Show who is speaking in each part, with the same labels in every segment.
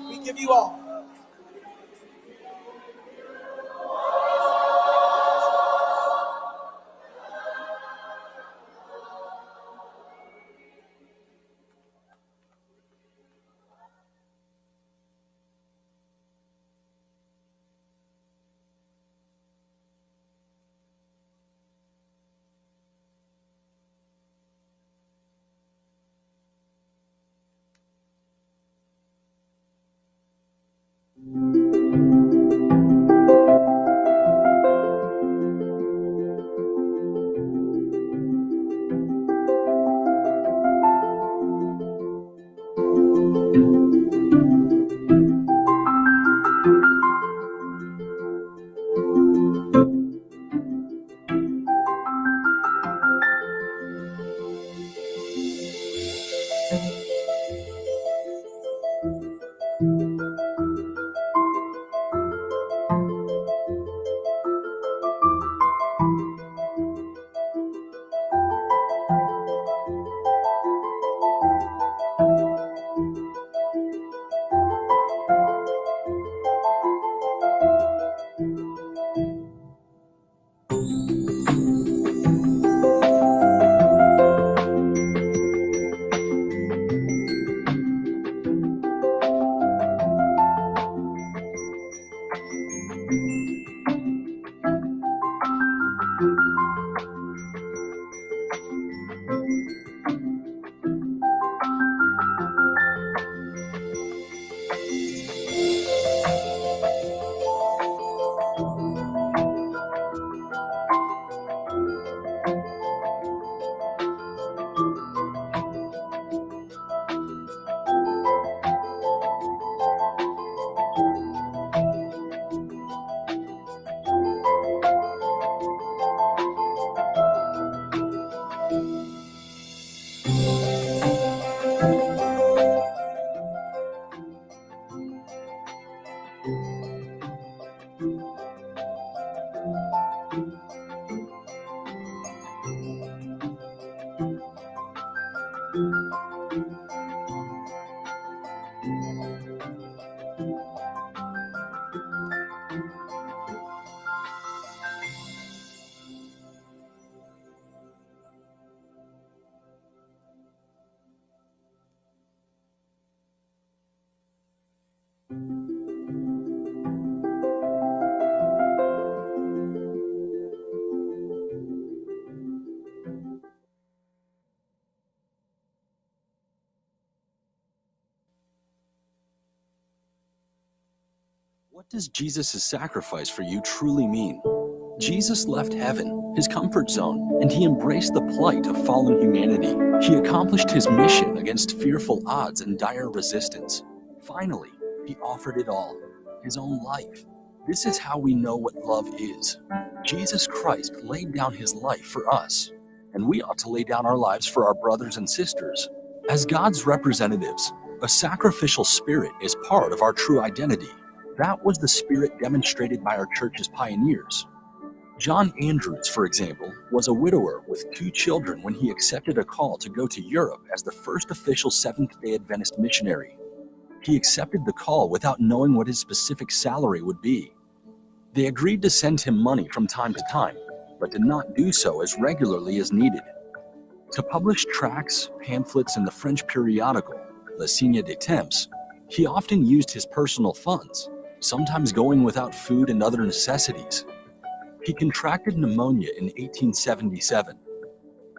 Speaker 1: We give you all.
Speaker 2: What does Jesus' sacrifice for you truly mean? Jesus left heaven, his comfort zone, and he embraced the plight of fallen humanity. He accomplished his mission against fearful odds and dire resistance. Finally, he offered it all, his own life. This is how we know what love is. Jesus Christ laid down his life for us, and we ought to lay down our lives for our brothers and sisters. As God's representatives, a sacrificial spirit is part of our true identity. That was the spirit demonstrated by our church's pioneers. John Andrews, for example, was a widower with 2 children when he accepted a call to go to Europe as the first official Seventh-day Adventist missionary. He accepted the call without knowing what his specific salary would be. They agreed to send him money from time to time, but did not do so as regularly as needed. To publish tracts, pamphlets, in the French periodical, Le Signe des Temps, he often used his personal funds, sometimes going without food and other necessities. He contracted pneumonia in 1877.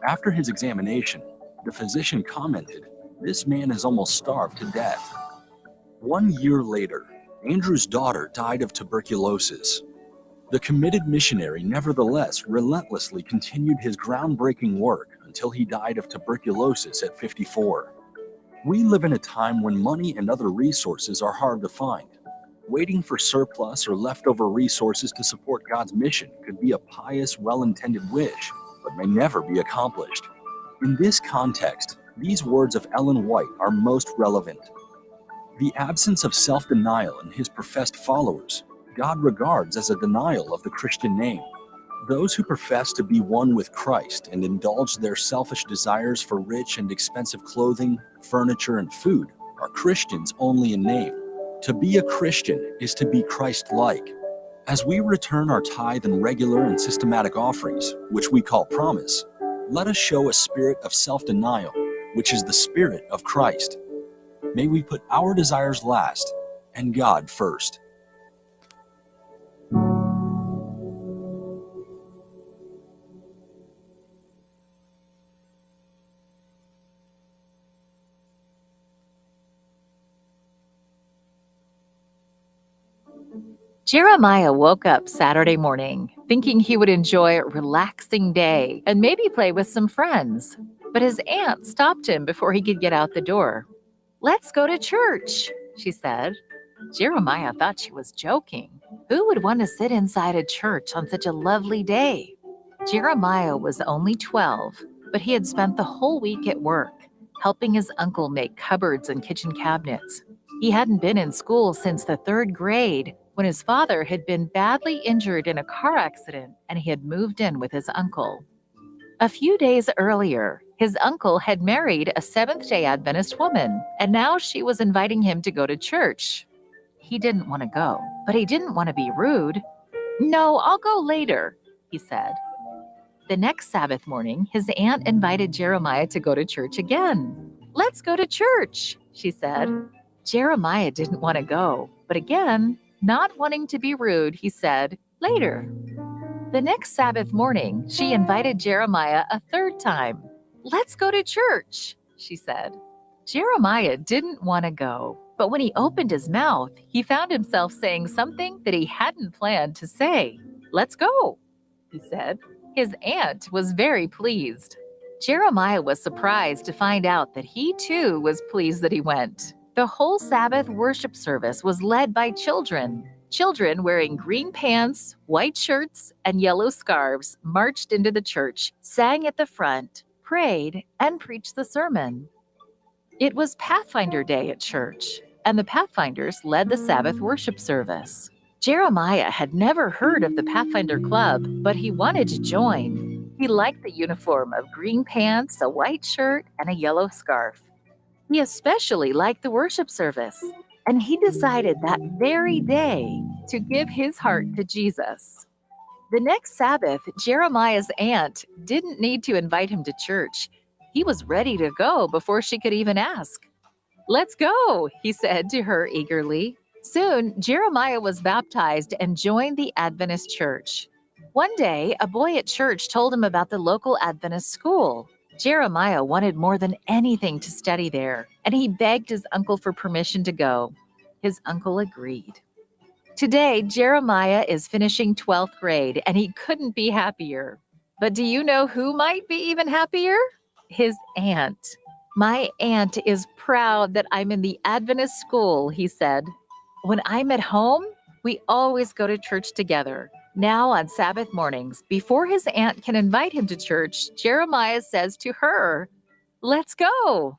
Speaker 2: After his examination, the physician commented, "This man is almost starved to death." 1 year later, Andrew's daughter died of tuberculosis. The committed missionary nevertheless relentlessly continued his groundbreaking work until he died of tuberculosis at 54. We live in a time when money and other resources are hard to find. Waiting for surplus or leftover resources to support God's mission could be a pious, well-intended wish, but may never be accomplished. In this context, these words of Ellen White are most relevant. The absence of self-denial in his professed followers, God regards as a denial of the Christian name. Those who profess to be one with Christ and indulge their selfish desires for rich and expensive clothing, furniture, and food are Christians only in name. To be a Christian is to be Christ-like. As we return our tithe and regular and systematic offerings, which we call promise, let us show a spirit of self-denial, which is the spirit of Christ. May we put our desires last and God first.
Speaker 3: Jeremiah woke up Saturday morning thinking he would enjoy a relaxing day and maybe play with some friends. But his aunt stopped him before he could get out the door. "Let's go to church," she said. Jeremiah thought she was joking. Who would want to sit inside a church on such a lovely day? Jeremiah was only 12, but he had spent the whole week at work, helping his uncle make cupboards and kitchen cabinets. He hadn't been in school since the 3rd grade, when his father had been badly injured in a car accident and he had moved in with his uncle. A few days earlier, his uncle had married a Seventh-day Adventist woman, and now she was inviting him to go to church. He didn't want to go, but he didn't want to be rude. "No, I'll go later," he said. The next Sabbath morning, his aunt invited Jeremiah to go to church again. "Let's go to church," she said. Jeremiah didn't want to go, but again, not wanting to be rude, he said, "Later." The next Sabbath morning, she invited Jeremiah a 3rd time. "Let's go to church," she said. Jeremiah didn't want to go, but when he opened his mouth, he found himself saying something that he hadn't planned to say. "Let's go," he said. His aunt was very pleased. Jeremiah was surprised to find out that he too was pleased that he went. The whole Sabbath worship service was led by children. Children wearing green pants, white shirts, and yellow scarves marched into the church, sang at the front, prayed, and preached the sermon. It was Pathfinder Day at church, and the Pathfinders led the Sabbath worship service. Jeremiah had never heard of the Pathfinder Club, but he wanted to join. He liked the uniform of green pants, a white shirt, and a yellow scarf. He especially liked the worship service, and he decided that very day to give his heart to Jesus. The next Sabbath, Jeremiah's aunt didn't need to invite him to church. He was ready to go before she could even ask. "Let's go," he said to her eagerly. Soon, Jeremiah was baptized and joined the Adventist church. One day, a boy at church told him about the local Adventist school. Jeremiah wanted more than anything to study there, and he begged his uncle for permission to go. His uncle agreed. Today, Jeremiah is finishing 12th grade, and he couldn't be happier. But do you know who might be even happier? His aunt. "My aunt is proud that I'm in the Adventist school," he said. "When I'm at home, we always go to church together." Now on Sabbath mornings, before his aunt can invite him to church, Jeremiah says to her, "Let's go."